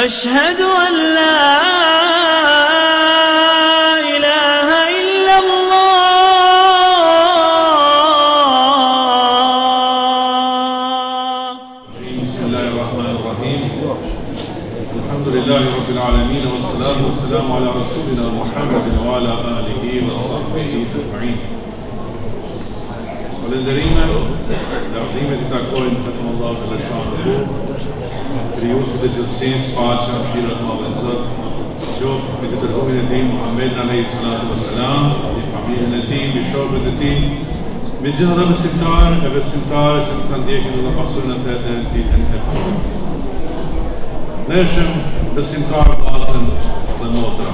أشهد أن لا إله إلا الله. بسم الله الرحمن الرحيم. الحمد لله رب العالمين والصلاة والسلام على رسولنا محمد وعلى آله وصحبه أجمعين. Falënderimet dhe ardhimet I takojnë vetëm Allahut të veçantë, krijuesit e gjithësisë, paqja, mëshira e Madhe e Zotit, qoftë me të dërguarin e Tij Muhammedin alayhi salatu wassalam, me familjen e Tij, me shokët e Tij, me gjithë ata besimtarë e besimtare që të ndjekin dhe pasojnë atë deri në ditën e fundit. Ne jemi besimtarë vllazën dhe motra,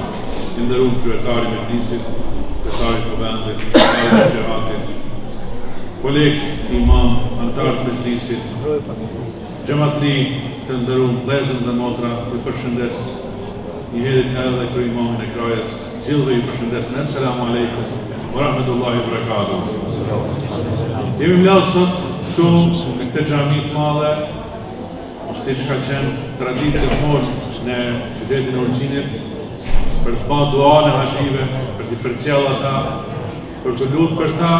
I nderuar kryetari I Mejlisit, kryetari I Kuvendit, kryetari I Xhahatit, koleg imam, antar të Mejlisit, xhamatli të nderuar vëllezër dhe motra, Ju përshëndes një herë edhe kryimamin e krajës, gjithëve Ju përshëndes me selamu alejkum wa rahmetullahi wa barakatuh. Jemi mbledhur sot këtu në këtë xhami të madhe, siç ka qenë traditë gjithmonë në qytetin e Ulqinit, për të bërë dua në haxhive, për t'i përcjell ata, për të lutur për ta,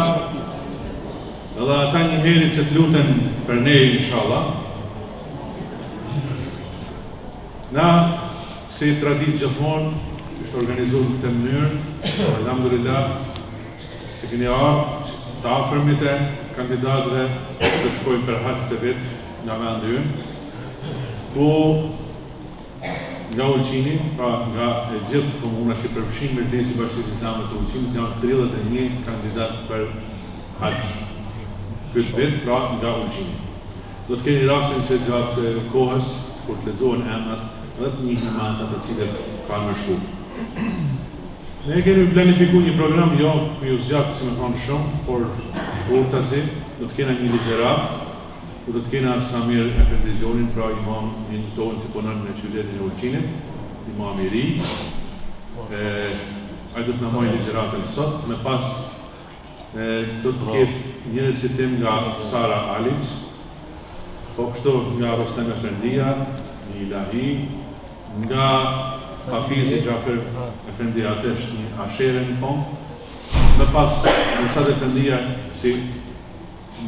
edhe ata një herë që të luten për ne inshallah. Na, si traditë gjithmonë, është organizuar në këtë mënyrë, alhamdulillah, që keni ardhur të afërmit e kandidatëve që të shkojnë për haxh këtë vit nga vendi ynë, ku nga Ulqini, pra nga e gjithë komuna që përfshin Mejlisi I Bashkisë Islame të Ulqinit, janë 31 kandidat për haxh këtë vit, pra nga Ulqini. Do të keni rastin që gjatë kohës, kur të lexohen emrat, dhe të njihni me ata të cilët kanë më shku. Ne kemi planifikuar një program, jo ju zgjat si më thonë shumë, por shkurtazi, do të kena një ligjërat, ku do të kena Samir Efendizionin, pra imamin tonë që punon në qytetin e Ulqinit, imam I ri. Ai do të na marrë ligjëratën sot, me pas do të ketë një recitim nga Sara Alic, po kështu nga Rostem Efendia, një ilahi, nga Hafizi Gjafer Efendia atesh një ashere në fond, me pas Nësat Efendia si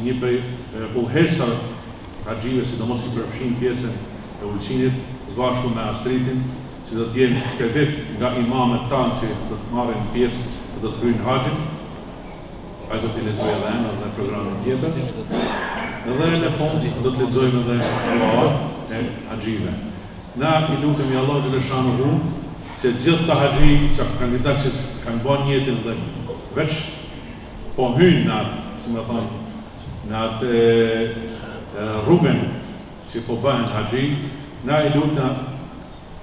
një prej udhëheqësar haxhive, sidomos I përfshin pjesën e Ulqinit, së bashku me Astritin, që do të jenë këtë vit nga imamet tanë që do të marrin pjesë dhe do të kryejnë haxhin. Ai do t'i lexojë edhe emrat dhe programin tjetër. Edhe në fund do të lexojmë edhe dua e haxhive. Na I lutemi Allah xhaleshanuhu që gjithë të haxhi, që kandidatë që kanë bën jetën dhe veç po hyjnë në atë, si më thonë, në atë rrugën që po bëhen haxhi, na I lutna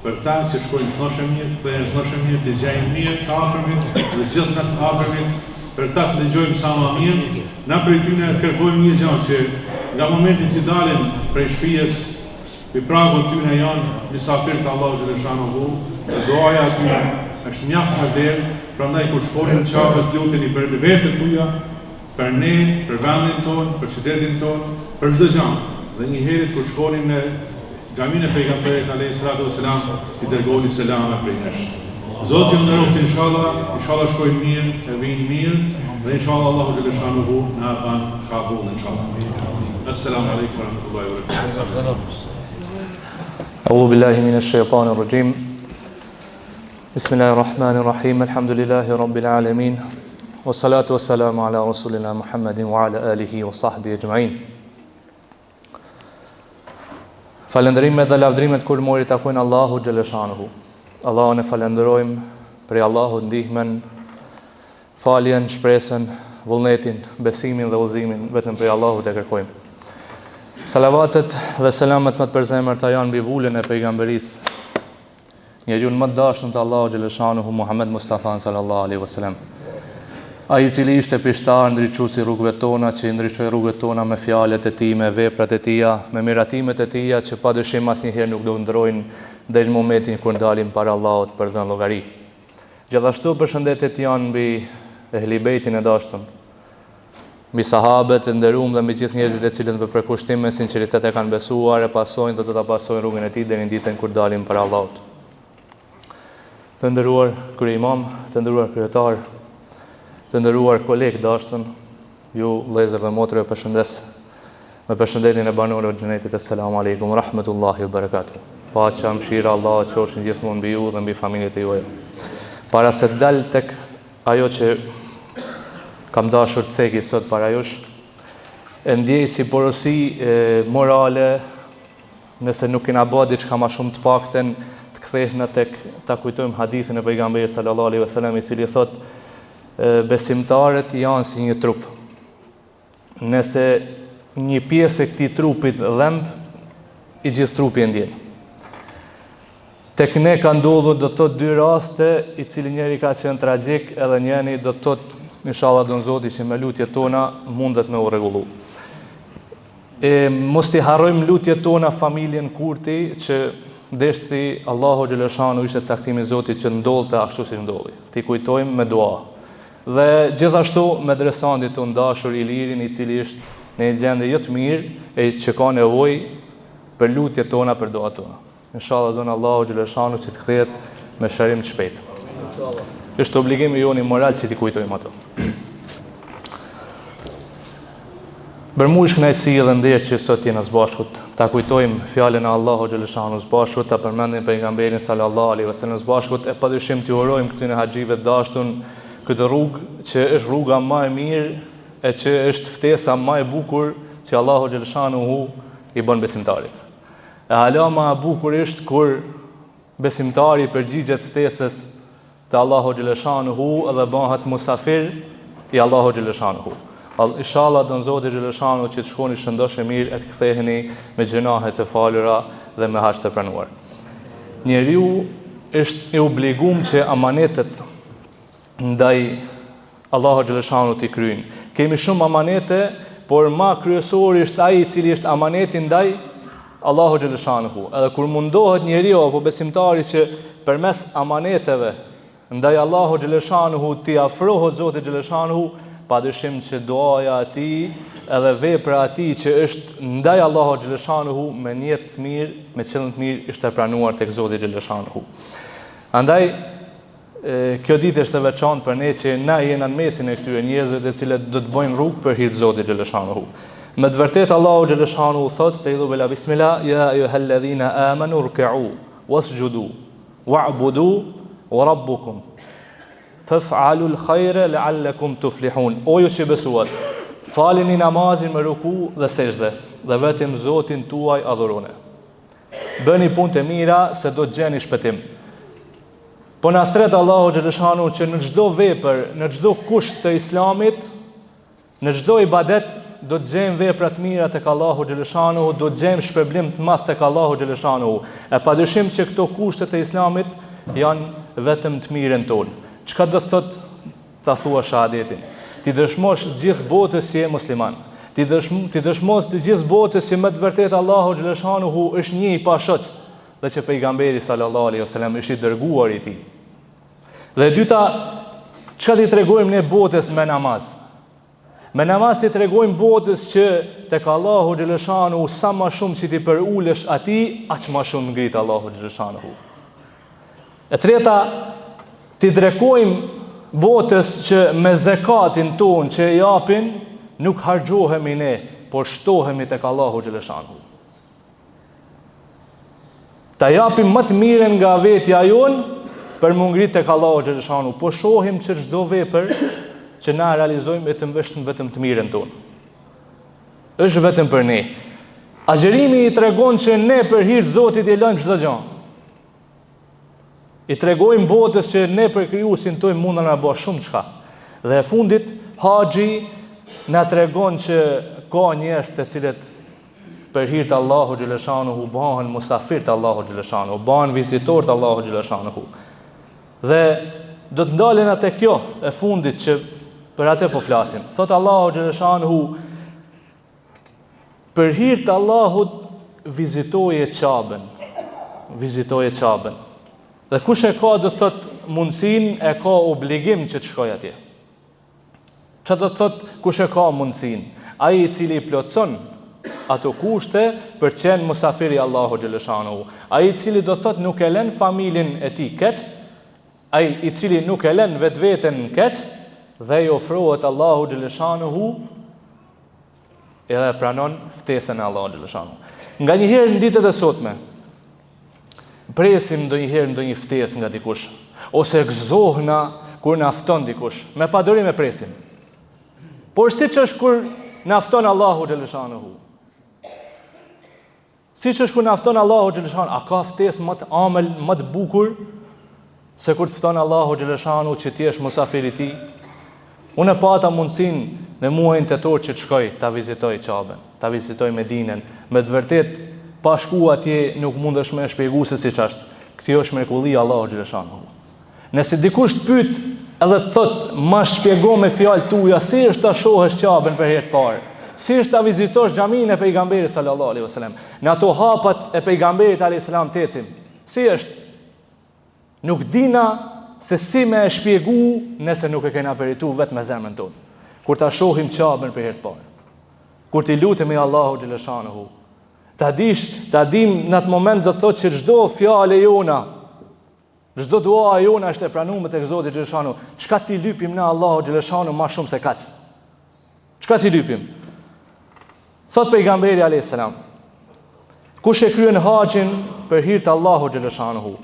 për ta që shkojnë shnoshe mirë, kthehen shnoshe mirë, të gjejnë mirë të afërmit, dhe gjithë në të afërmit, për ta të dëgjojmë sa më mirë. Na prej tyne kërkojmë një gjë që nga momenti që dalin prej shtëpisë, I pragut tyne janë misafir të Allahu xhaleshanuhu, dhe doaja tyne është mjaft më vlerë, prandaj kur shkonin qafët luteni për vetët tuaja, për ne, për vendin tonë, për qytetin tonë, për çdo gjë. Dhe një herë kur shkonin në xhamin e pejgamberit alayhi salatu wassalam, t'i dërgoni selame prej nesh. Zoti ju nderoft inshallah shkojnë mirë, e vinë mirë, dhe inshallah Allahu xhaleshanuhu na ban kabul inshallah. Assalamu alaikum wa rahmatullahi wa barakatuh. أعوذ بالله من الشيطان الرجيم بسم الله الرحمن الرحيم الحمد لله رب العالمين والصلاة والسلام على رسولنا محمد وعلى آله وصحبه أجمعين Falenderimet dhe lavdrimet kur mori takojnë Allahu xhaleshanuhu. Allahun e falenderojmë për Allahut ndihmën, faljen, shpresën, vullnetin, besimin dhe udhëzimin vetëm për Allahut e kërkojmë. Salavatet dhe selamet më të përzemërta janë mbi vulën e pejgamberisë, njeriu më të dashur të Allahut xhaleshanuhu, Muhammed Mustafa sallallahu alaihi wasallam. Ai i cili ishte pishtar ndriçuesi rrugëve tona, që i ndriçoi rrugët tona me fjalët e tij, me veprat e tij, me miratimet e tij, që padyshim asnjëherë nuk do ndrojnë deri në momentin kur dalim para Allahut për dhënë llogari. Gjithashtu përshëndetjet janë mbi ehli bejtin e dashur, mbi sahabët e nderuar dhe mbi gjithë njerëzit e cilët me përkushtim me sinqeritet e kanë besuar e pasojnë dhe do ta pasojnë rrugën e tij deri në ditën kur dalim para Allahut. Të nderuar kryeimam, të nderuar kryetar, të nderuar kolegë dashur, ju vëllezër dhe motra, përshëndes me përshëndetjen e banorëve të xhenetit. Assalamu alaikum rahmetullahi wa barakatuh. Paqja, mëshira Allahut qofshin gjithmonë mbi ju dhe mbi familjet e juaja. Para se të dal tek ajo që kam dashur të ceki sot para jush, e ndjej si porosi morale, nëse nuk kena bërë diçka më shumë të paktën të kthehna tek ta kujtojmë hadithin e pejgamberit sallallahu alaihi wasallam, i cili thotë besimtarët janë si një trup. Nëse një pjesë e këtij trupit dhemb, i gjithë trupi e ndjen. Tek ne ka ndodhur do të thotë dy raste, i cili njëri ka qenë tragjik, edhe njëri do të thotë inshallah don Zoti që me lutjet tona mundet me u rregullu. Mos i harrojmë lutjet tona familjen kurti, që deshti Allahu xhaleshanu ishte caktimi i Zotit që ndodhte ashtu si ndodhi. Ti kujtojmë me dua. Dhe gjithashtu me dresandit të ndashur Ilirin, i cili është në një gjendje jo të mirë e që ka nevojë për lutjet tona, për duat tona. Inshallah don Allahu xhaleshanu që të kthehet me shërim të shpejtë. Inshallah. Është obligimi joni moral që t'i kujtojmë ato. Bërmu është kënaqësi dhe ndërë që sot jena së bashkut, ta kujtojmë fjalën e Allahu xhaleshanu së bashkut, ta përmendim pejgamberin sallallahu alaihi wasallam së bashkut, e padyshim t'ju urojmë këtyre haxhive të dashur këtë rrugë që është rruga më e mirë e që është ftesa më e bukur që Allahu xhaleshanuhu i bën besimtarit. E hala më e bukur është kur besimtari përgjigjet ftesës të Allahu xhaleshanuhu dhe bëhet musafir i Allahu xhaleshanuhu. Inshallah don Zoti xhaleshanuhu që të shkoni shëndosh e mirë e të ktheheni me gjunahet e falura dhe me haq të pranuar. Njeriu është i obliguar që amanetet ndaj Allahu xhaleshanu t'i kryjnë. Kemi shumë amanete, por ma kryesori është ai i cili është amaneti ndaj Allahu xhaleshanuhu. Edhe kur mundohet njeriu apo besimtari që përmes amaneteve ndaj Allahu xhaleshanuhu t'i afrohet Zotit xhaleshanuhu, padyshim që duaja e tij edhe vepra e tij që është ndaj Allahu xhaleshanuhu me niyet të mirë, me qëllim të mirë, është e pranuar tek Zoti xhaleshanuhu. Andaj kjo ditë është e veçantë për ne që na jena në mesin e këtyre njerëzve të cilët do të bëjnë rrugë për hir të Zotit xhaleshanuhu. Me të vërtetë Allahu xhaleshanuhu thotë se idhu bila bismillah ya ayyuhalladhina amanu ruk'u wasjudu wa'budu wa rabbukum faf'alu al-khayra la'allakum tuflihun. O ju që besuat, falini namazin me ruku dhe sejdë dhe vetëm Zotin tuaj adhuroni. Bëni punë të mira se do të gjeni shpëtim. Po na thret Allahu xhaleshanu që në çdo vepër, në çdo kusht të Islamit, në çdo ibadet do të gjejmë vepra të mira tek Allahu xhaleshanu, do të gjejmë shpërblim të madh tek Allahu xhaleshanu. E padyshim që këto kushtet e Islamit janë vetëm të mirën tonë. Çka do të thotë ta thua shahadetin? Ti dëshmosh gjithë botës që je musliman. Ti dëshmosh të gjithë botës që me të vërtetë Allahu xhaleshanu është një i pashoq, dhe që pejgamberi sallallahu alaihi wasallam është i dërguar i tij. Dhe e dyta, çka ti tregojmë ne botës me namaz? Me namaz ti tregojmë botës që tek Allahu xhaleshanu sa më shumë që ti përulesh atij, aq më shumë ngrit Allahu xhaleshanu. E treta, ti tregojmë botës që me zakatin ton që e japin, nuk harxhohemi ne, por shtohemi tek Allahu xhaleshanu. Ta japim më të mirën nga vetja jonë për më ngrit tek Allahu xhaleshanu, po shohim që çdo vepër që na realizojmë vetëm të mirën tonë. Është vetëm për ne. Agjerimi i tregon që ne për hir të Zotit i lëmë çdo gjë. I tregojmë botës që ne për krijuesin tonë mundna na bëj shumë çka. Dhe e fundit, haxhi na tregon që ka njerëz të cilët për hir të Allahu xhaleshanuhu bëhen musafir të Allahu xhaleshanuhu, bëhen vizitor të Allahu xhaleshanuhu. Dhe do të ndalen atë kjo e fundit që për atë po flasim. Thot Allahu xhaleshanuhu, për hir të Allahut vizitoje Qabën. Vizitoje Qabën. Dhe kush e ka do të thot mundsinë, e ka obligim që të shkojë atje. Çfarë do të thot kush e ka mundsinë? Ai i cili i plotson ato kushte për të qenë musafiri Allahu xhaleshanuhu. Ai i cili do të thot nuk e lën familjen e tij keq, ai i cili nuk e lën vetveten keq dhe i ofrohet Allahu xhaleshanuhu edhe pranon ftesën e Allahu xhaleshanuhu. Nganjëherë në ditët e sotme presim ndonjëherë ndonjë ftesë nga dikush, ose gëzohna kur na fton dikush. Me padurim e presim. Por siç është kur na fton Allahu xhaleshanuhu. Siç është kur na fton Allahu xhaleshanuhu, a ka ftesë më të amël, më të bukur se kur të fton Allahu xhaleshanuhu që ti je musafiri i tij? Unë pata mundsinë në muajin tetor që të shkoj ta vizitoj Qabën, ta vizitoj Medinën, me të vërtet pa shku atje nuk mundesh me shpjegu se siç është. Kjo është mrekullia Allahu xhaleshanuhu. Nëse dikush të pyet edhe të thot, ma shpjego me fjalë tuaja si është ta shohësh Qabën për herë të parë, si është ta vizitosh xhaminë e pejgamberit sallallahu alaihi wasallam, në ato hapat e pejgamberit alayhis salam të ecim. Si është? Nuk dina se si me e shpjegu nëse nuk e kena peritu vetë me zemrën tonë. Kur ta shohim Qabën për herë të parë, kur t'i lutemi Allahu xhaleshanuhu, ta dim në atë moment do të thotë që çdo fjalë jona, çdo dua jona është e pranuar tek Zoti xhaleshanuhu. Çka ti lypim në Allahu xhaleshanuhu më shumë se kaq? Çka ti lypim? Thot pejgamberi alayhis salam, kush e kryen haxhin për hir të Allahu xhaleshanuhu,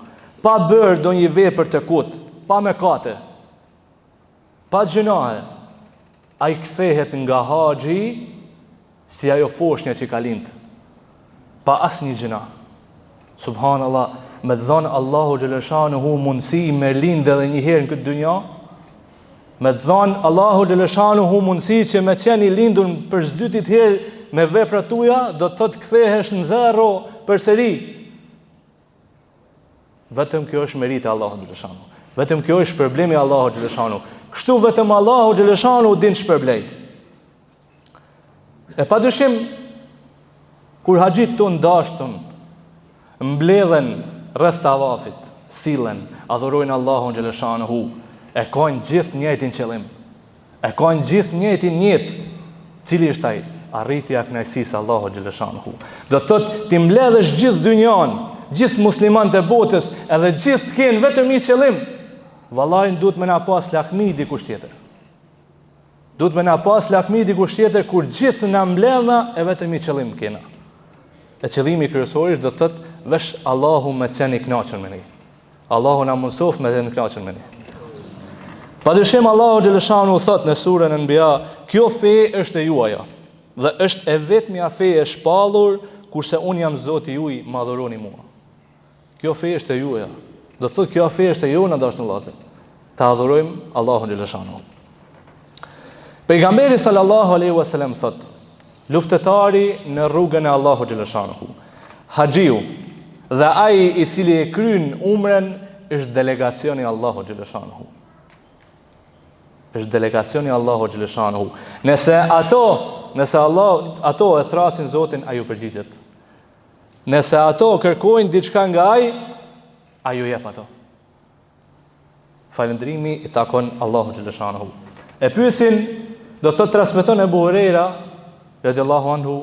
pa bërë ndonjë vepër të kot, pa mëkate, pa gjënahe, ai kthehet nga haxhi si ajo foshnja që ka lind, pa asnjë gjëna. Subhanallah, me dhon Allahu xhaleshanuhu mundësi me lind edhe një herë në këtë dynja, me dhon Allahu xhaleshanuhu mundësi që me qenë i lindur për s'dytit herë me veprat tuaja, do të thotë kthehesh në zero përsëri. Vetëm kjo është meriti Allahu xhaleshanuhu. Vetëm kjo është problemi Allahu xhaleshanuhu. Kështu vetëm Allahu xhaleshanuhu din ç'përblej. E padyshim kur haxhit ton dashtun mbledhen rreth tavafit, sillen, adhurojnë Allahun xhaleshanuhu, e kanë gjithë njëjtin qëllim. E kanë gjithë njëjtin jetë. Cili është ai? Arritja e kënaqësisë Allahu xhaleshanuhu. Do të thotë ti mbledhësh gjithë dynjan, gjithë muslimanët e botës, edhe gjithë të kenë vetëm një qëllim. Vallahi duhet me na pas lakmi dikush tjetër. Duhet me na pas lakmi dikush tjetër kur gjithë na mbledhna e vetëm një qëllim kena. E qëllimi kryesor do të thotë vesh Allahu me qenë i kënaqur me ne. Allahu na mësof me qenë i kënaqur me ne. Padyshim Allahu xhaleshanuhu thot në surën Anbiya, kjo fe është e juaja dhe është e vetmja fe e shpallur, kurse unë jam Zoti juaj, më adhuroni mua. Kjo fe është e juaja. Do thotë kjo fe është e jona dashur vëllezër. Ta adhurojmë Allahun xhaleshanuhu. Pejgamberi sallallahu alaihi wasallam thot, luftëtari në rrugën e Allahut xhaleshanuhu, haxhiu dhe ai i cili e kryen umren është delegacioni i Allahut xhaleshanuhu. Është delegacioni i Allahut xhaleshanuhu. Nëse ato e thrasin Zotin, ai ju përgjigjet. Nëse ato kërkojnë diçka nga ai ju jep ato. Falëndrimi i takon Allahu xhaleshanuhu. E pyesin, do të transmeton Ebu Hurajra radhiyallahu anhu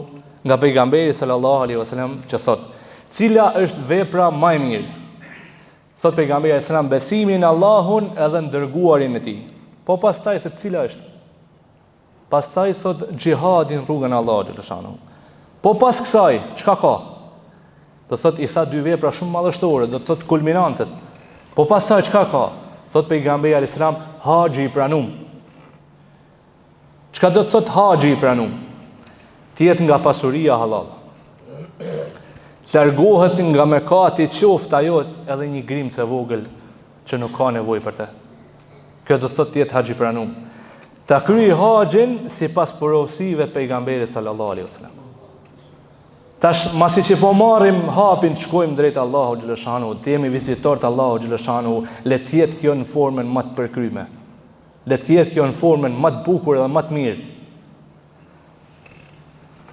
nga pejgamberi sallallahu alaihi wasallam që thot, cila është vepra më e mirë? Thot pejgamberi sallallahu alaihi wasallam, besimi në Allahun edhe në dërguarin e tij. Po pastaj thot cila është? Pastaj thot xhihadi në rrugën e Allahut xhaleshanuhu. Po pas kësaj, çka ka? Do thot i tha dy vepra shumë madhështore, do thot kulminantet. Po pastaj çka ka? Thot pejgamberi alayhis salam, haxhi i pranum. Çka do të thot haxhi i pranum? Të jetë nga pasuria halal. largohet nga mëkati, qoftë ajo edhe një grimcë e vogël që nuk ka nevojë për të. Kjo do thotë jetë haxhi pranuar. Ta kryej haxhin sipas porosive të pejgamberit sallallahu alaihi wasallam. Tash masi që po marrim hapin, shkojmë drejt Allahu xhaleshanu, të jemi vizitor të Allahu xhaleshanu, le të jetë kjo në formën më të përkryme. Le të jetë kjo në formën më të bukur dhe më të mirë.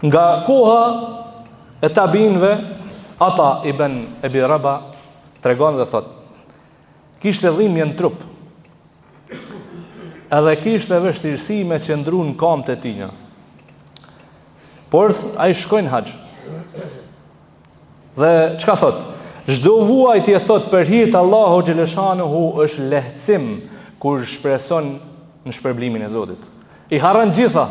Nga koha e tabinëve, Ata ibn Ebi Raba tregon dhe thot, kishte dhimbje në trup, edhe kishte vështirësi me qëndru në kamët e tina. Por ai shkoi në haxh. Dhe çka thot? Çdo vuajtje thot për hir të Allahu xhaleshanuhu është lehtësim kur shpreson në shpërblimin e Zotit. I harron gjitha.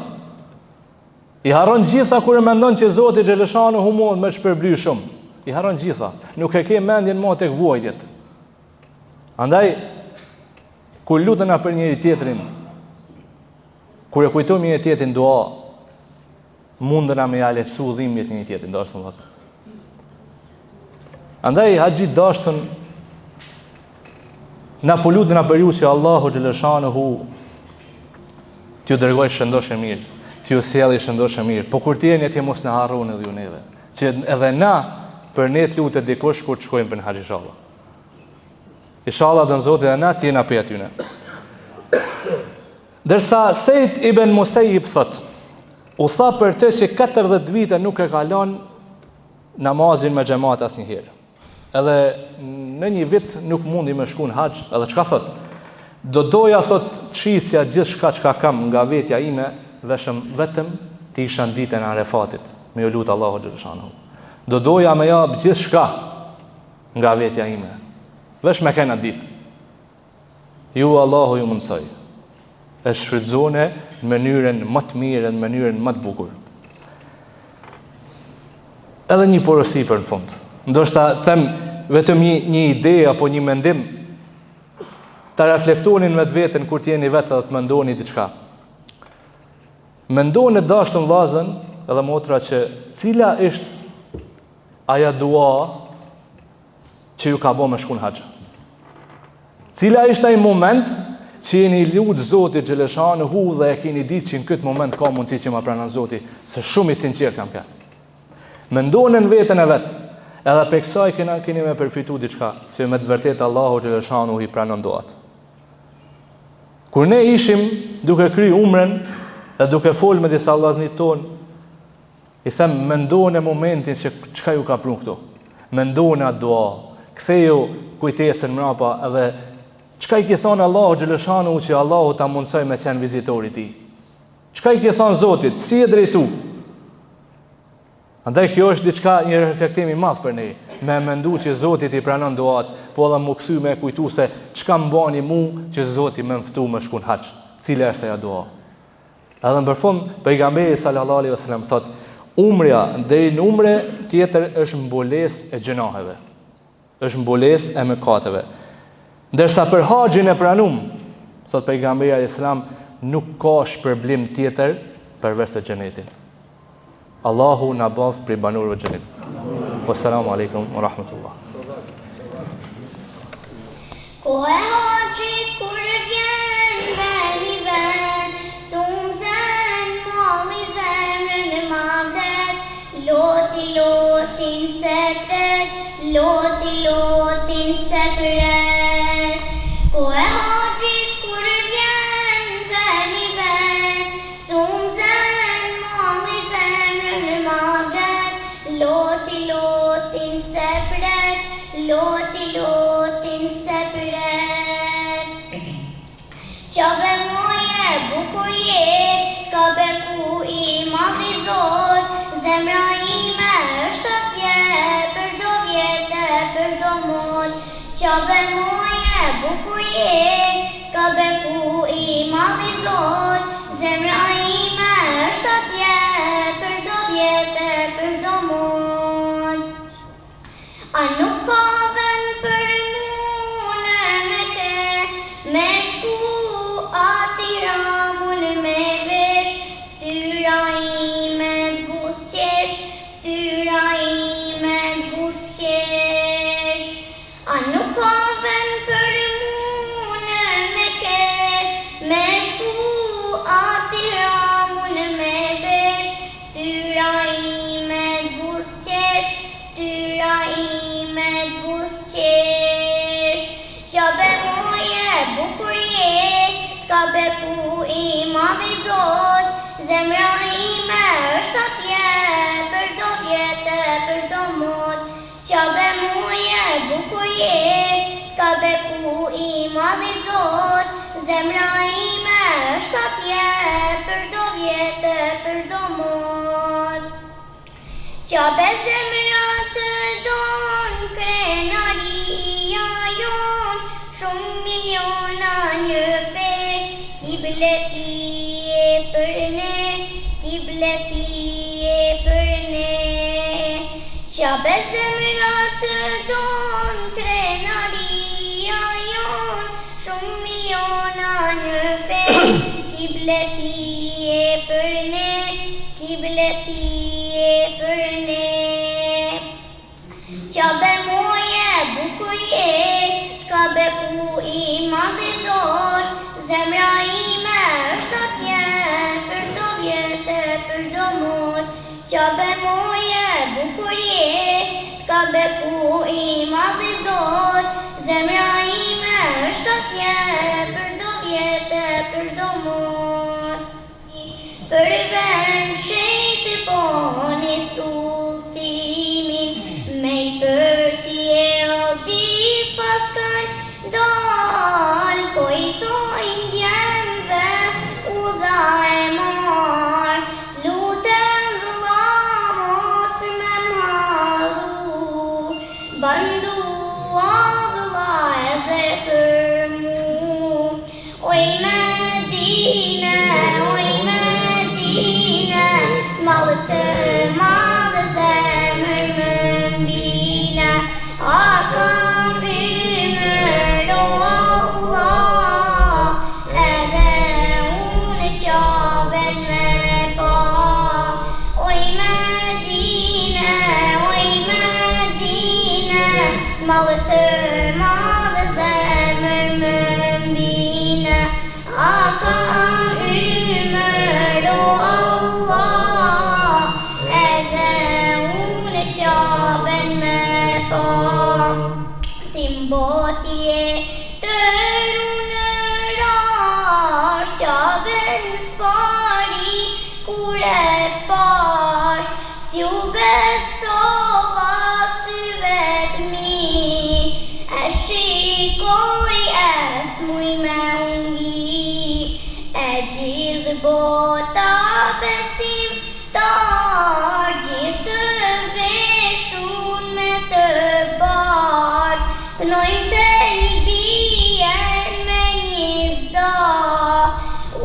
I harron gjitha kur e mendon që Zoti xhaleshanuhu mund me shpërbly shumë. I harron gjitha. Nuk e ke mendjen më tek vuajtjet. Andaj kur lutena për njëri tjetrin, kur e kujtojmë njëri tjetrin dua, mundena me ja lehtësu dhimbjet njëri tjetrin, dashur vëllezër. Andaj haxhi dashtën na po lutena për ju që Allahu xhaleshanuhu t'ju dërgoj shëndoshë mirë, t'ju sjellë shëndoshë mirë. Po kur t'jeni atje mos na harroni edhe ju neve, që edhe na për ne të lutet dikush kur të shkojmë për në haxh inshallah. Inshallah dën Zoti dhe na t'jena për atyne. Dërsa Sejt ibn Musayyib thot, u tha për të që 40 vite nuk e kalon namazin me xhamat asnjëherë. Edhe në një vit nuk mundi me shku në haxh, edhe çka thot? Do doja thot çisja gjithçka çka kam nga vetja ime, veshëm vetëm të isha në ditën e Arefatit, me ju lut Allahu xhaleshanuhu. Do doja me jap gjithçka nga vetja ime. Vesh me kena ditë. Ju Allahu ju mundsoj. E shfrytëzone në mënyrën më të mirë, në mënyrën më të bukur. Edhe një porosi për në fund. Ndoshta them vetëm një ide apo një mendim, ta reflektonin me veten kur t'jeni vetë dhe të mendoni diçka. Mendoni dashur vllazën edhe motra që cila është aja dua që ju ka bo me shku në haxh. Cila është ai moment që jeni lut Zotit xhaleshanuhu dhe e keni ditë që në këtë moment ka mundësi që ma pranon Zoti, se shumë i sinqert kam ka. Mendoni në veten e vet, edhe për kësaj keni me përfitu diçka, që me të vërtetë Allahu xhaleshanuhu i pranon duat. Kur ne ishim duke kry umren dhe duke fol me disa vllaznit ton, i them mendoni momentin që çka ju ka prun këtu. Mendoni atë dua, ktheju kujtesën mrapa edhe çka i ke thonë Allahu xhaleshanuhu që Allahu ta mundsoj me qenë vizitori i tij. Çka i ke thonë Zotit, si e drejtu? Andaj kjo është diçka, një reflektim i madh për ne, me mendu që Zoti i pranon duat, po edhe më kthy me kujtu se çka më bani mu që Zoti më ftu me shku në haxh. Cila është ajo dua? Edhe në përfund pejgamberi sallallahu alaihi wasallam thotë, umrja deri në umre tjetër është mbulesë e gjunaheve. Është mbulesë e mëkateve. Ndërsa për haxhin e pranuar, thot pejgamberi alayhis salam, nuk ka shpërblim tjetër përveç se xhenetin. Allahu na bëf prej banorëve të xhenetit. Wassalamu alaikum wa rahmatullah. Ko e haxhit kur vjen veni ven, sumzen mami zemrën e mavdet, lotin sepret, lotin sepret. Ko e haxhit kur vjen veni ven, sumzen mami zemrën e mavdet, lotin sepret, lotin sepret. Qabe moje bukur je, kabe ku i madhi Zot, zemra ime është atje, për çdo vjetë, për çdo mod. Qabe moje bukur je, kabe ku i madhi Zot, zemra ime është atje, për çdo vjetë, për çdo mod. A nuk ka vend për mu në Mekë, me shku ati ramun me vesh, ftyra ime t'gusqesh, ftyra ime t'gusqesh. beku I madhi Zot, zemra ime është atje, për çdo vjetë, për çdo mot, qabe muje bukur je, ka beku I madhi Zot, zemra ime është atje, për çdo vjetë, për çdo mot. Qabe zemra të don, krenaria jon, shumë miliona një fe, kibleti e për ne, kibleti e për ne. Qabe zemra të don, krenaria jon, shumë miliona një fe, kibleti e për ne, kibleti e për ne. Qabe moje bukur je, ka beku I madhi Zot, zemra ime është atje, për çdo vjetë, për çdo mot, qabe moje bukur je, ka beku I madhi Zot, zemra ime është atje, për çdo vjetë, për çdo mot. Për vend shejtë poni sultimin, me I përcjell gjithë paskan dal, po I thojnë djemve udha e mar, lutem vëlla mos me marru, bandua vëlla edhe për mu. Oj Medine, malë të madhe zemër më mbina, a kam ymër o Allah, edhe unë qaben me pa. Oj Medine, malë të madhe zemër më mbina, a kam ymër o Allah, qaben me pa. Si mbotje të runërash, qaben s'pari kur e pash, si u besova syve t'mi, e shikoj e s'muj me ungi, e gjithë bota besim tar, gjithë të veshun me të bardh, kënojmë të Libien me një za,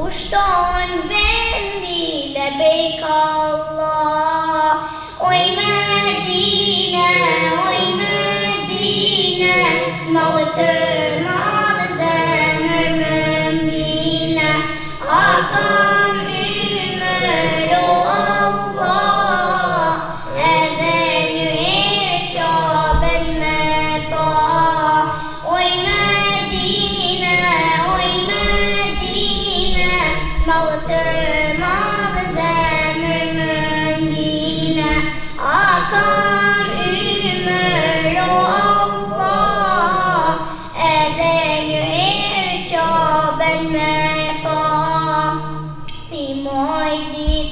ushton vendi lebejk Allah. Oj Medine, malë të madhe zemër më mbina, a kam ymër o Allah, edhe një herë qaben me pa. Oj Medine, malë të madhe zemër më mbina, a kam ymër o Allah, edhe një herë qaben me pa. Ti moj dit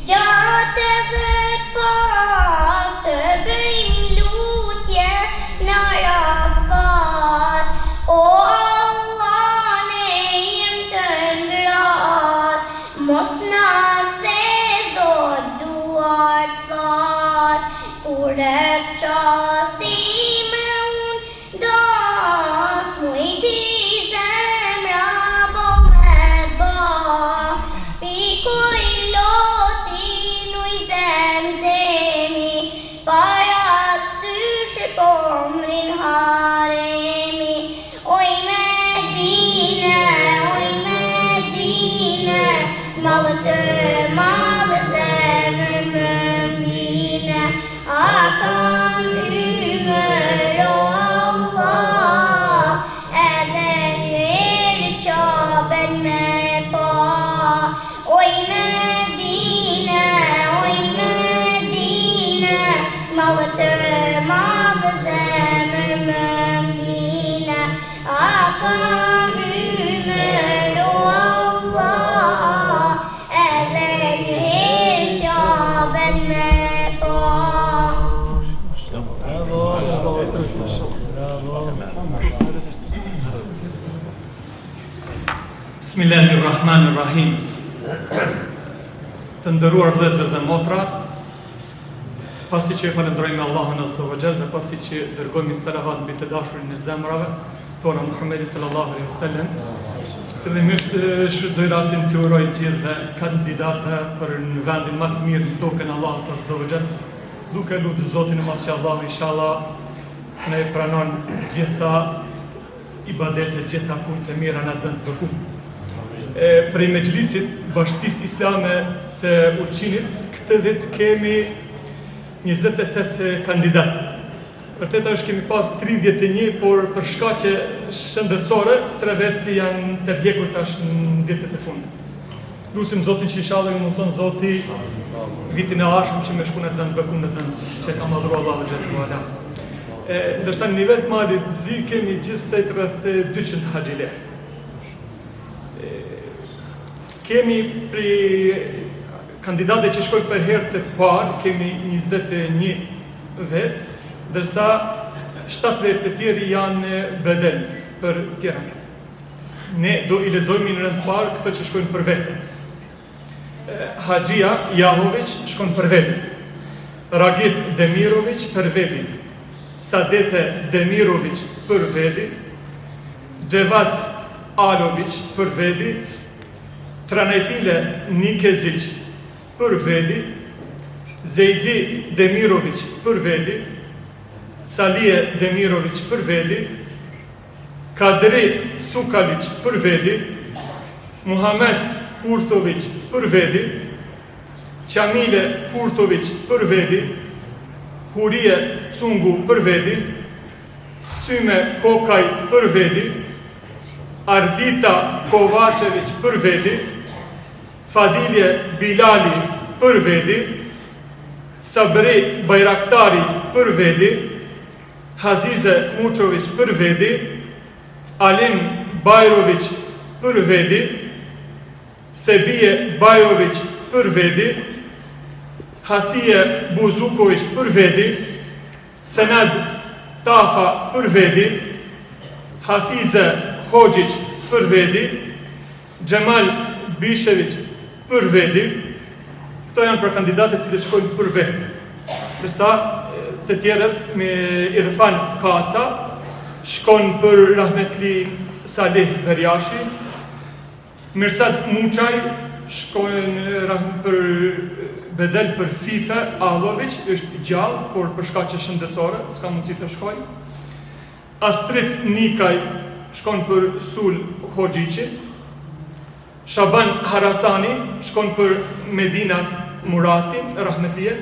zgjat edhe pak, të bëjmë lutje në Arafat, o Allah ne jem të ngrat, mos na kthe Zot duart that, kur e qasti me unë das, mujti zemra bo me ba, pikoj loti nuj zemzemi, para sysh po mrin haremi. Oj Medine, malë të madhe zemër më mbina, a kam ymër o Allah, edhe një herë qaben me pa. Oj Medine, malë të madhe zemër më mbina, a kam ymër o Allah. Bismillahirrahmanirrahim. Të nderuar vëllezër dhe motra, pasi që falenderojmë Allahun Azza wa Jall dhe pasi që dërgojmë salavat mbi të dashurin e zemrave tona Muhammedi sallallahu alaihi wasallam, fillimisht shfrytëzoj rastin të uroj gjithë kandidatëve për në vendin më të mirë në tokën e Allahut Azza wa Jall, duke lutur Zotin e Madh që Allah inshallah ne pranon gjitha ibadete, gjitha punë të mira në atë vend të bekuar. Prej Mejlisit Bashkësisë Islame të Ulqinit, këtë vit kemi 28 kandidat. Vërtet është kemi pas 31, por për shkaqe shëndetësore, 3 vetë janë tërhekur tash në ditët e fundit. Lusim Zotin që inshallah ju mëson Zoti vitin e ardhshëm që me shku në të vend Beku në vend që ka madhruar Allahu xhallahu ala. Ndërsa në nivel të malit zi kemi gjithsej rreth 200 haxhile. Kemi për kandidate që shkojnë për herë të parë, kemi 21 vetë, dërsa 7 vetë të tjerë janë bedel për tjera. Ne do i lexojmë në rënd parë këto që shkojnë për vetë. Haxhia Jahović shkon për vetë, Ragit Demirović për vetë, Sadete Demirović për vetë, Xhevat Alović për vetë, Tranefile Nikezić për vedi, Zejdi Demirović për vedi, Salije Demirović për vedi, Kadri Sukalić për vedi, Muhamet Kurtović për vedi, Qamile Kurtović për vedi, Hurie Cungu për vedi, Syme Kokaj për vedi, Ardita Kovačević për vedi, Fadilje Bilali për vedi, Sabri Bajraktari për vedi, Hazize Mučović për vedi, Alim Bajrović për vedi, Sebije Bajrović për vedi, Hasije Buzuković për vedi, Senad Tafa për vedi, Hafize Hoxhić për vedi, Xhemal Bishević për vedi. Këto janë për kandidatët cilët shkojnë për vedi. Ndërsa të tjerët me Irfan Kaca shkon për Rahmetli Salih Berjashi, Mirsad Muçaj shkojnë për bedel për Fife Allović, është gjallë, por për shkaqe shëndetësore, s'ka mundësi të shkojnë. Astrid Nikaj shkon për Sul Hoxhiçi, Shaban Harasani shkon për Medina Murati, Rahmetliye,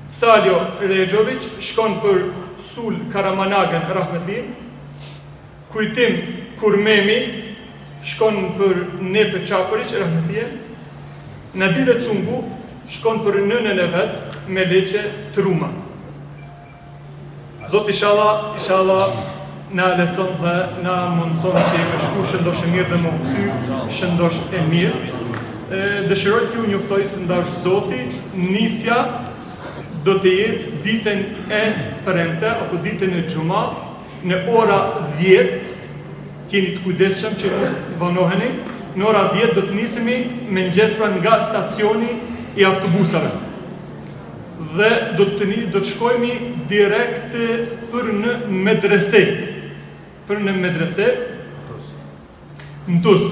Saljo Regjović shkon për Sul Karamanagan, Rahmetliye, Kujtim Kurmemi shkon për Nepe Çapërić, Rahmetliye, Nadile Cungu shkon për nënën e vet, Meleqe Truma. Zot inshallah na lecon dhe na mundëson që me shku shëndosh e mirë dhe më këthy shëndosh e mirë. Dëshiroj t'ju njoftoj se ndash Zoti, nisja do të jetë ditën e premte, apo ditën e xuma, në ora 10, keni të kujdesshëm që mos vanoheni, në ora 10 do të nisemi me ngjespra nga stacioni i autobusave. Dhe do të shkojmë direkt për në medrese. Për në medrese në Tuz.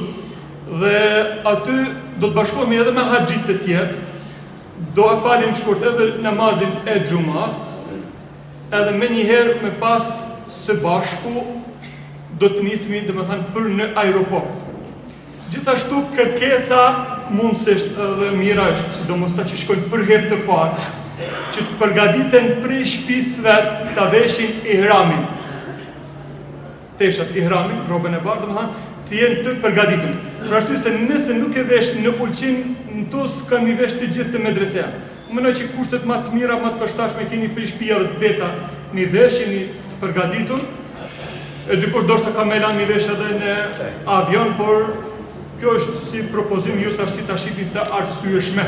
Dhe aty do të bashkohemi edhe me haxhit të tjerë. Do e falim shkurt edhe namazin e xumas, edhe me njëherë me pas së bashku do të nismi domethënë për në aeroport. Gjithashtu kërkesa mundësisht edhe mira është, sidomos ta që shkojnë për herë të parë, që të përgatiten prej shtëpisë vet ta veshin ihramin. Teshat ihramin, rrobën e bardhë, domethënë të jenë të përgatitur. Për arsye se nëse nuk e vesh në Ulqin, në Tuz kanë i vesh të gjithë të medresea. Mendoj që kushtet më të mira, më të përshtatshme keni prej shtëpiave të veta, një vesh jeni të përgatitur. E dikush do të ka më lanë një vesh edhe në avion, por kjo është si propozim ju tash si ta shihni të arsyeshme.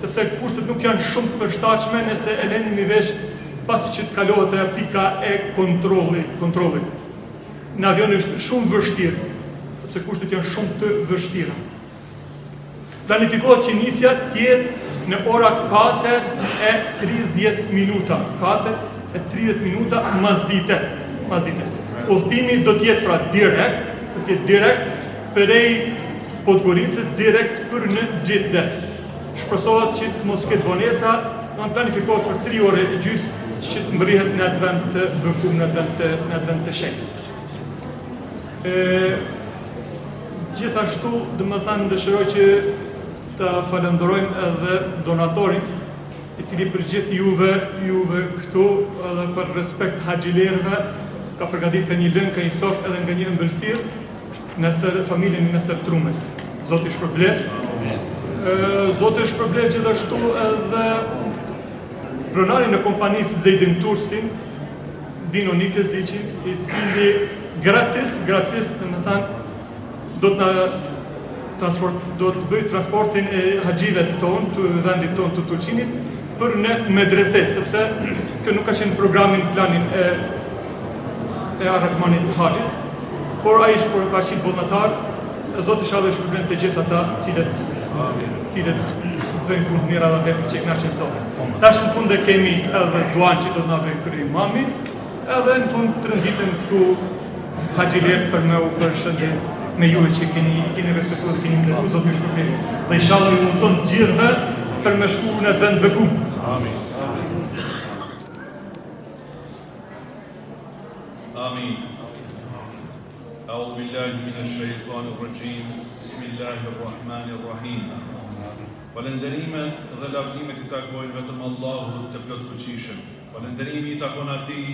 Sepse kushtet nuk janë shumë të përshtatshme nëse e lëni një vesh pasi që të kalohet ajo pika e kontrollit. Në avion është shumë vështirë. sepse kushtet janë shumë të vështira. Planifikohet që nisja tjetë në ora 4:30 minuta. 4:30 minuta masdite. Udhëtimi do t'jetë pra direkt prej Podgoricës direkt për në Gjidde. Shpresohet që mos ketë vonesa, në planifikohet për 3 ore e gjysmë që të mbërrihet në atë vend të Bëkum, në atë vend të shenjtë. Gjithashtu, domethënë dëshiroj që të falenderojmë edhe donatorin, i cili për gjithë juve këtu edhe për respekt haxhilerëve ka përgatitur një lëng, ka një softë edhe nga një ëmbëlsirë nëse familjen e Nesër Trumës. Zoti shpërbleft. Zoti shpërbleft gjithashtu edhe pronarin e kompanisë Zejdin Tursin, Dino Nikezici, i cili gratis, domethënë do të bëj transportin e haxhive tonë të vendit tonë të Turqinit për në medrese, sepse kjo nuk ka qenë programin, planin e aranxhmanit të haxhit, por ai ka qenë vullnetar, Zoti inshallah shpërblen të gjithë ata cilët bëjnë punë mira dhe vepra që kënaqin Zotin. Tash në fund kemi edhe duan që do të na bëjë krye imami, edhe në fund të rënditëm këtu haxhiler për me u përshëndet me ju që keni respektuar dhe keni ndërtuar Zoti ju shpërblet. Dhe inshallah ju mundson të gjithëve për me shku në atë vend Bëkum. Amin. Amin. A'udhu billahi minash shaitanir rajim. Bismillahirrahmanirrahim. Falenderimet dhe lavdimet i takojnë vetëm Allahut të plotfuqishëm. Falenderimi i takon atij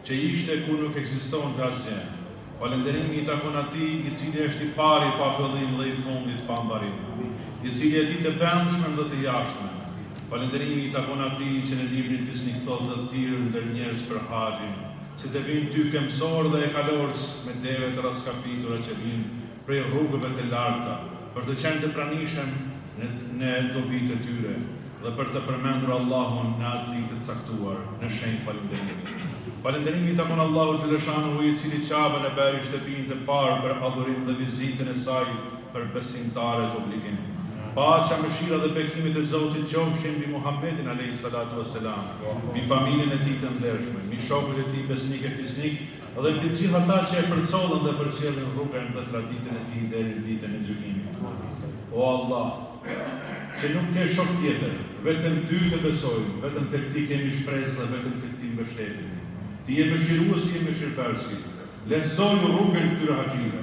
që ishte kur nuk ekzistonte asgjë. Falenderimi i takon atij i cili është i pari pa fillim dhe i fundit pa mbarim, i cili e di të brendshme dhe të jashtme. Falenderimi i takon atij që në librin Fisnik thotë të thirrë ndër njerëz për haxhin, si të vinë ty këmsor dhe e kalorës me deve të raskapitura që vinë prej rrugëve të larta, për të qenë të pranishëm në dobit e tyre dhe për të përmendur Allahun në atë ditë të caktuar në shenjë falënderimi. Falënderimi i takon Allahut xhaleshanuhu, i cili qabën e beri shtëpinë të parë për adhurim dhe vizitën e saj për besimtarët obligim. Paqja, mëshira dhe bekimet e Zotit qofshin mbi Muhammedin alayhi salatu wassalam, mbi familjen e tij të ndershme, mbi shokët e tij besnik e fisnik dhe mbi të gjithë ata që e përcollën dhe përcjellin rrugën dhe traditën e tij deri në ditën e gjykimit. O Allah, që nuk ke shok tjetër, vetëm ty të besojmë, vetëm tek ti kemi shpresë dhe vetëm tek ti mbështetemi. Ti je mëshiruesi e mëshirbërësi. Lehtësoj rrugën këtyre haxhive.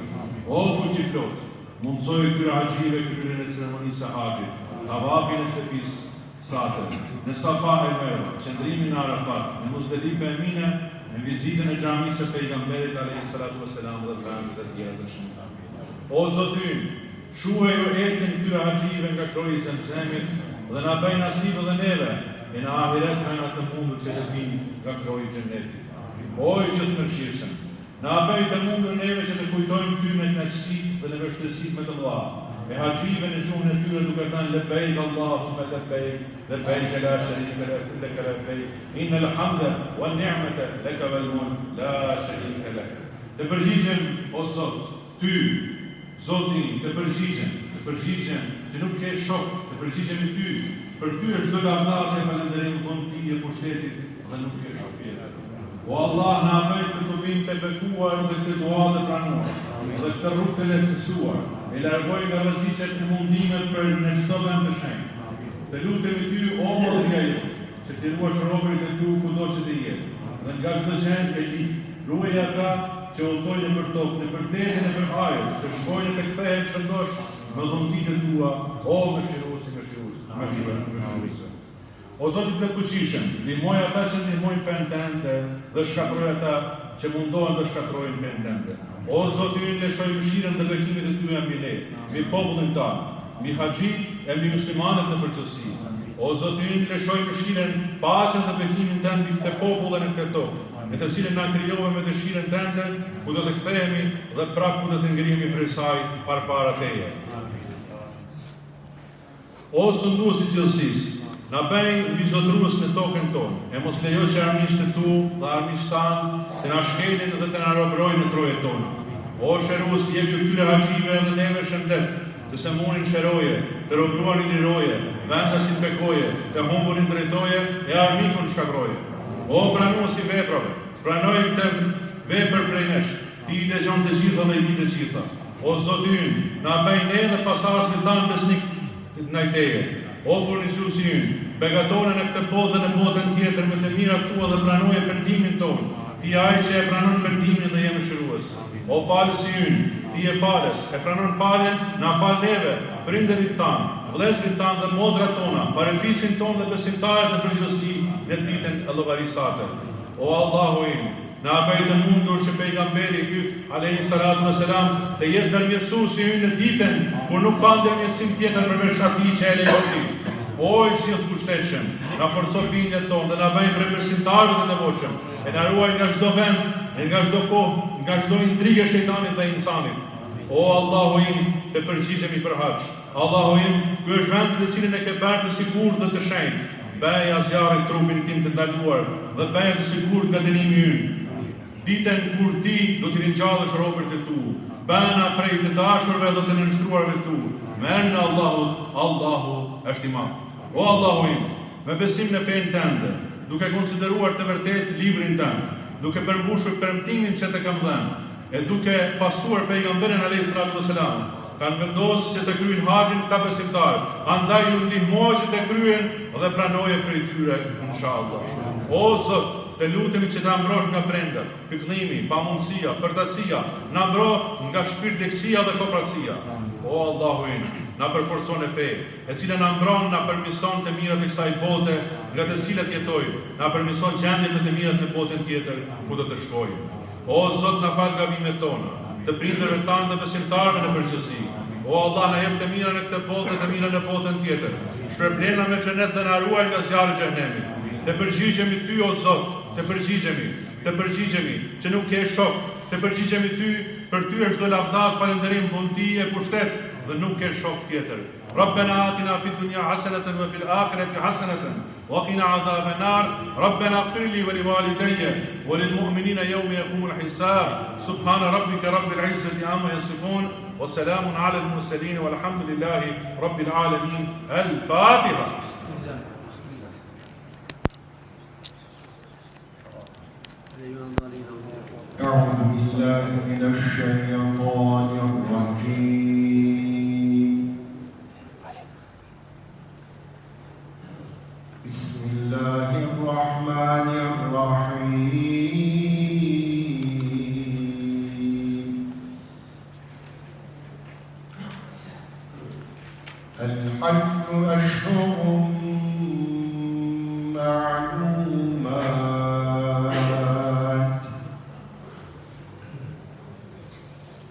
O fuqi plot, mundsoj këtyre haxhive kryerjen e ceremonisë së haxhit, tavafin e shtëpisë Sate, në Safa e Merwa, qëndrimin në Arafat, në Muzdelife e Mine, në vizitën e xhamisë së pejgamberit alayhi salatu wassalam dhe vendet e tjera të shënta. O Zoti, shuaj etjen këtyre haxhive nga kroji i Zemzemit dhe na bëj nasib edhe neve e në ahiret me na të mundur që të vinë nga kroji i xhenetit. O i gjithë mëshirshëm, na bëj të mundur neve që të kujtojmë ty në kënaqësitë dhe në vështirësitë më të mëdha. E haxhive në gjuhën e tyre duke thënë lebejk Allahumma lebejk, lebejk la sharika lak lebejk, innal hamda wan ni'mata laka wal mulk la sharika lak. Të përgjigjem o Zot, ty, Zoti, të përgjigjem që nuk ke shok, të përgjigjem ty, për ty është çdo lavdata e falënderim vonë ti e pushtetit dhe nuk ke shok tjetër. O Allah, na bëj të vinë të bekuar dhe këtë dua të pranuar, dhe këtë rrugë të lehtësuar, e largoj nga rreziqet e mundimet për në çdo vend të shenjtë. Të lutemi ty, o Modria jote, që ti ruash robërit e tu kudo që të jetë, dhe nga çdo gjendje e lik, ruaj ata që udhtojnë nëpër tokë, nëpër detin e për ajër, të shkojnë të kthehen shëndosh në dhuntitë tua, o mëshiruesi. O Zoti plotfuqishëm, ndihmoj ata që ndihmojnë fenë tënde dhe shkatroj ata që mundohen të shkatrojnë fenë tënde. O Zoti ynë, lëshoj mëshirën dhe bekimet e tyja mbi ne, mbi popullin tanë, mbi haxhit e mbi muslimanët në përgjithësi. O Zoti ynë, lëshoj mëshirën, paqen dhe bekimin tënd mbi këtë popull dhe në këtë tokë, në të cilën na krijove me dëshirën tënde, ku do të kthehemi dhe prapë ku do të ngrihemi prej saj përpara teje. O sunduesi i gjithësisë, na bëj mbizotrues në tokën tonë, e mos lejo që armiqtë tu dhe armiqtë tanë të na shkelin dhe të na robrojnë në trojet tona. O O shërues, jepi këtyre haxhive edhe neve shëndet, të semonin shëroje, të rogruarin liroje, vendasin bekoje, të humburin drejtoje e armikun shkakroje. O pranues i veprave, pranoj këtë vepër prej nesh, ti i dëgjon të gjitha dhe i di të gjitha. O Zot ynë, na bëj ne dhe pasardhësit tanë besnik ndaj teje. O furnizuesi ynë, begatone në këtë botë dhe në botën tjetër me të mirat tua dhe pranoje pendimin tonë. Ti ai që e pranon pendimin dhe je mëshirues. O falësi ynë, ti e falës, e pranon faljen, na fal neve, prindërit tanë, vëllezërit tanë dhe modrat tona, parefisin tonë dhe besimtarët në përgjithësi në ditën e llogarisate. O Allahu im, na bëj të mundur që pejgamberi yt alayhi salatu wassalam të jetë ndërmjetësuesi ynë në ditën kur nuk ka ndërmjetësim tjetër përveç atij që e lejon ti. O i gjithë kushtetshëm, na forco bindjen tonë dhe na bëj prej besimtarëve të nevojshëm, e na ruaj nga çdo vend, e nga çdo kohë, nga çdo intrigë e shejtanit dhe insanit. O Allahu im, të përgjigjemi për hax. Allahu im, ky është vendi të cilin e ke bërë të sigurt dhe të shenjtë. Bëj azjarën trupin tim të ndaluar dhe bëj të sigurt nga dënimi ynë. Ditën kur ti do t'i ringjallësh robërit e tu, bëna prej të dashurve dhe të nënshtruarve tu. Me emrin e Allahut, Allahu është i madh. O Allahu im, me besim në fenë tënde, duke konsideruar të vërtet librin tënd, duke përmbushur premtimin që të kam dhënë, e duke pasuar pejgamberin alayhi salatu wassalam, kanë vendosur që të kryejnë haxhin këta besimtarë, andaj ju ndihmoj që të kryen dhe pranoje prej tyre, inshallah. O Zot, të lutemi që ta mbrosh nga brenda, pikëllimi, pamundësia, përtatësia, na mbro nga shpirtlegësia dhe kopratësia. O Allahu im, na përforcon e fe, e cila na mbron, na përmison të mirat e kësaj bote, nga të cilat jetojmë, na përmison gjendjet në të mirat në botën tjetër, ku do të shkojmë. O Zot, na fal gabimet tona, të prindërve tanë dhe besimtarëve në përgjithësi. O Allah, na jep të mira në këtë botë dhe të mira në botën tjetër. Shpërblena me xhenet dhe na ruaj nga zjarri i xhenemit. Të përgjigjemi ty, o Zot, të përgjigjemi që nuk ke shok, të përgjigjemi ty, për ty është çdo lavdat, falënderim, vullti e pushtet dhe nuk ke shok tjetër. Rabbena atina fid dunya hasanatan wa fil akhirati hasanatan wa qina adhaban nar. Rabbena ighfir li wa liwalidayya wa lil mu'minina yawma yaqumul hisab. Subhana rabbika rabbil izzati amma yasifun wa salamun ala al mursalin walhamdulillahi rabbil alamin. Al-Fatiha. أعوذ بالله من الشيطان الرجيم. بسم الله الرحمن الرحيم. الحج أشهر معلومات،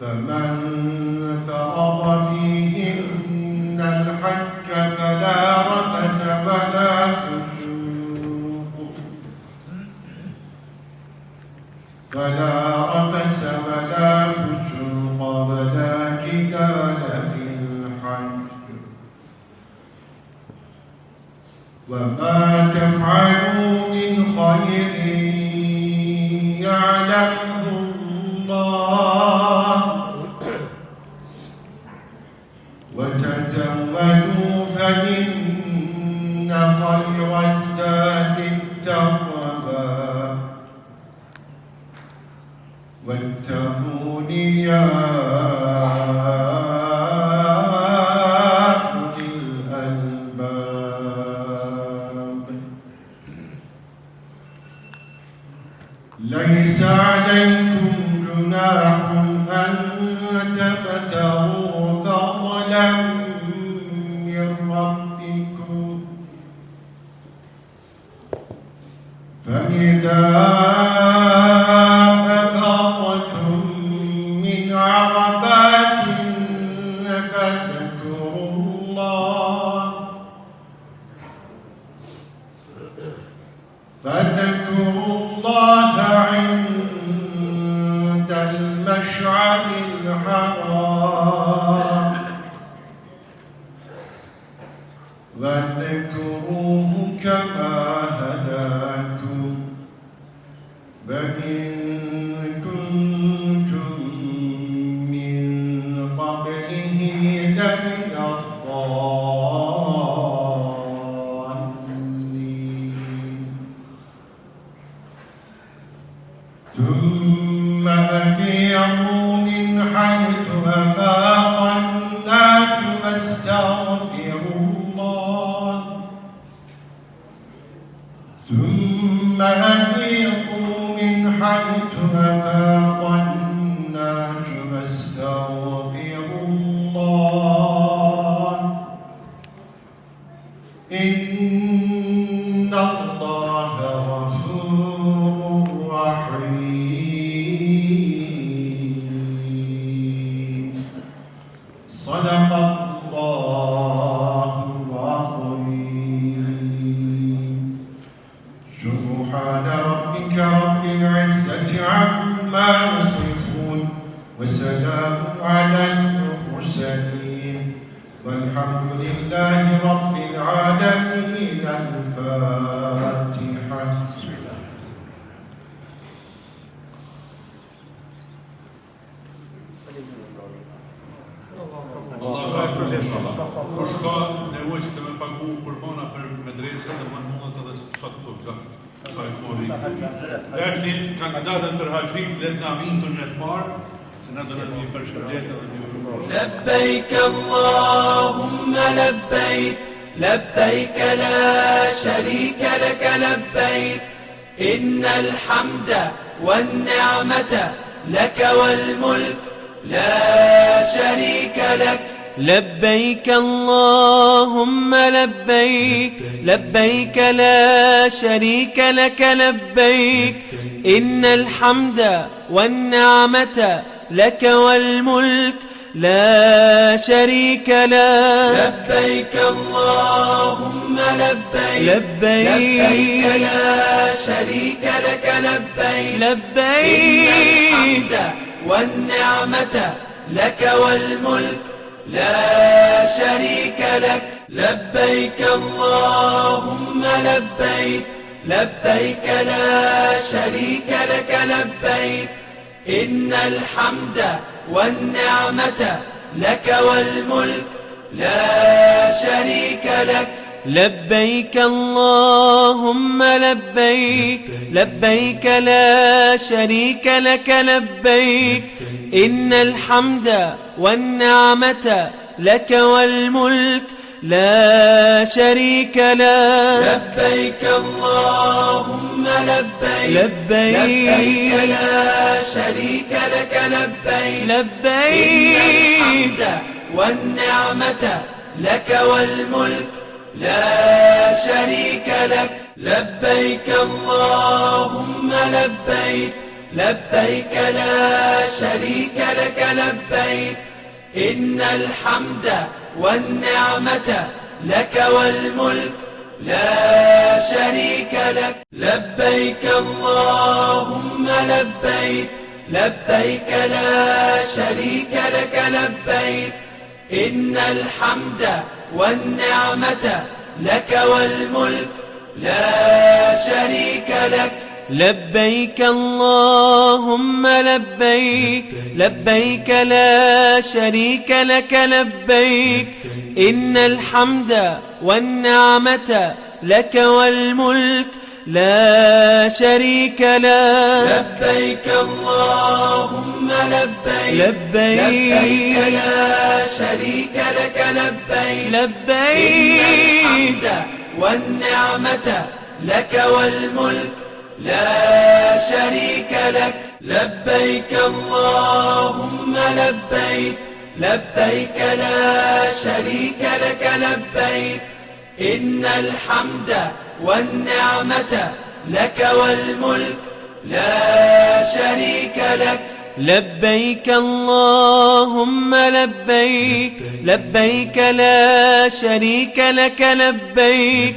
فمن فرض فيهن الحج فلا رفث ولا فسوق ولا جدال في الحج. وما تفعلوا من خير يعلمه الله، وتزودوا فإن خير الزاد التقوى، واتقون يا أولي الألباب. ليس عليكم جناح أن تبتغوا فضلا من ربكم، فإذا أفضتم من عرفات فاذكروا الله عند المشعر الحرام، واذكروه كما هداكم وإن كنتم أفيضوا من حيث أفاض الناس واستغفروا الله ثم أفيضوا من حيث أفاض الناس واستغفروا الله إن الله غفور رحيم صدق الله العظيم سبحان ربك رب العزة عما يصفون وسلام على المرسلين والحمد لله رب العالمين الفاتحة Kush ka nevojë që të me pagu kurbana për medrese dhe mundet edhe sot të gjatë sa e kohë. Dashni kandidatët për haxhit let na vinë të në të parë, se na do të vijë për shërbete dhe një. لبيك اللهم لبيك لبيك لا شريك لك لبيك إن الحمد والنعمة لك والملك لا شريك لك لبيك اللهم لبيك لبيك لا شريك لك لبيك إن الحمد والنعمة لك والملك لا شريك لك لبيك اللهم لبيك لبيك لا شريك لك لبيك لبيك الحمد والنعمة لك والملك لا شريك لك لبيك اللهم لبيك لبيك لا شريك لك لبيك إن الحمد والنعمة لك والملك لا شريك لك لبيك اللهم لبيك لبيك لا شريك لك لبيك إن الحمد والنعمة لك والملك لا شريك لك لبيك اللهم لبيك لبيك لا شريك لك لبيك لبيك الحمد والنعمة لك والملك لا شريك لك لبيك اللهم لبيك لبيك لا شريك لك لبيك إن الحمد والنعمة لك والملك لا شريك لك لبيك اللهم لبيك لبيك لا شريك لك لبيك إن الحمد والنعمة لك والملك لا شريك لك لبيك اللهم لبيك لبيك لا شريك لك لبيك إن الحمد والنعمة لك والملك لا شريك لك لبيك اللهم لبيك لبيك لا شريك لك لبيك لبيك الحمد والنعمة لك والملك لا شريك لك لبيك اللهم لبيك لبيك لا شريك لك لبيك إن الحمد والنعمة لك والملك لا شريك لك لبيك اللهم لبيك لبيك لا شريك لك لبيك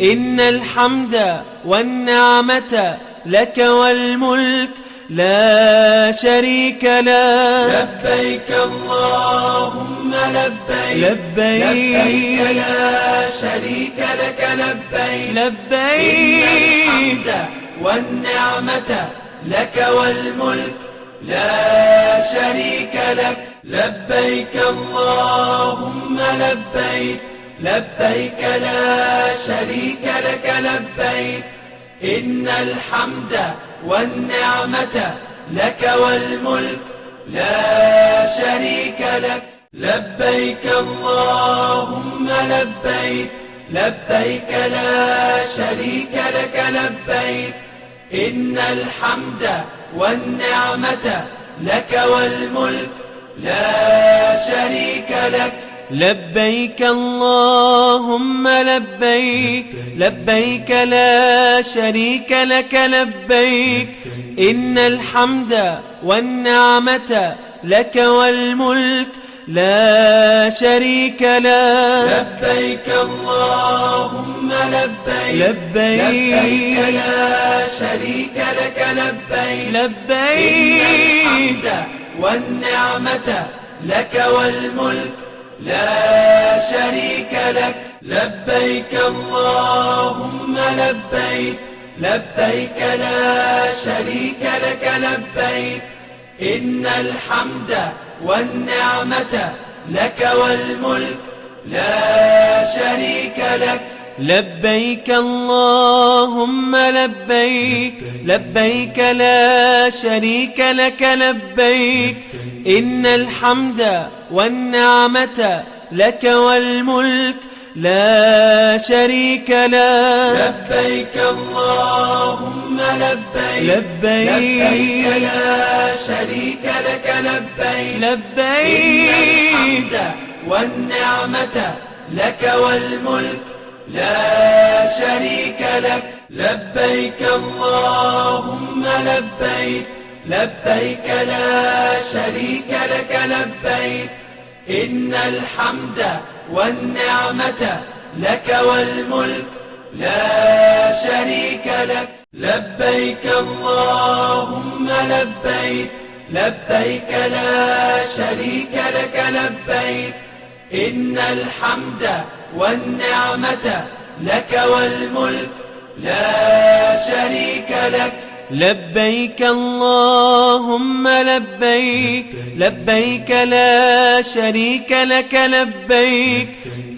إن الحمد والنعمة لك والملك لا شريك لك لبيك اللهم لبيك لبيك لا شريك لك لبيك لبيك الحمد والنعمة لك والملك لا شريك لك لبيك اللهم لبيك لبيك لا شريك لك لبيك إن الحمد والنعمة لك والملك لا شريك لك. لبيك اللهم لبيك لبيك لا شريك لك لبيك إن الحمد والنعمة لك والملك لا شريك لك. لبيك اللهم لبيك لبيك لا شريك لك لبيك إن الحمد والنعمة لك والملك لا شريك لك. لبيك اللهم لبيك لبيك لا شريك لك لبيك لبيك إن الحمد والنعمة لك والملك لا شريك لك. لبيك اللهم لبيك لبيك لا شريك لك لبيك إن الحمد والنعمة لك والملك لا شريك لك. لبيك اللهم لبيك لبيك لا شريك لك لبيك إن الحمد والنعمة لك والملك لا شريك لك. لبيك اللهم لبيك لبيك لا شريك لك لبيك لبيك إن الحمد والنعمة لك والملك لا شريك لك. لبيك اللهم لبيك لبيك لا شريك لك لبيك إن الحمد والنعمة لك والملك لا شريك لك. لبيك اللهم لبيك لبيك لا شريك لك لبيك إن الحمد والنعمة لك والملك لا شريك لك. لبيك اللهم لبيك لبيك لا شريك لك لبيك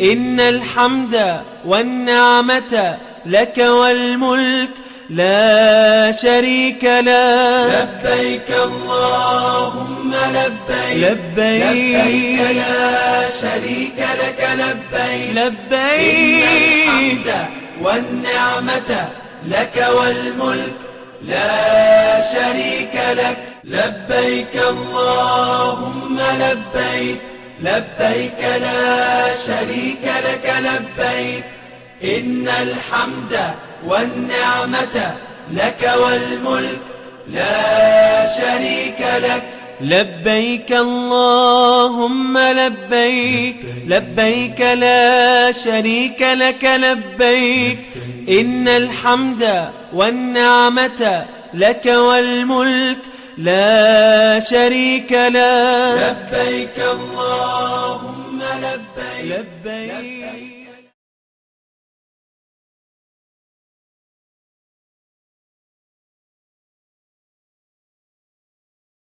إن الحمد والنعمة لك والملك لا شريك لك. لبيك اللهم لبيك لبيك لا شريك لك لبيك لبيك إن الحمد والنعمة لك والملك لا شريك لك. لبيك اللهم لبيك لبيك لا شريك لك لبيك إن الحمد والنعمة لك والملك لا شريك لك. لبيك اللهم لبيك لبيك لا شريك لك لبيك إن الحمد والنعمة لك والملك لا شريك لك. لبيك اللهم لبيك لبيك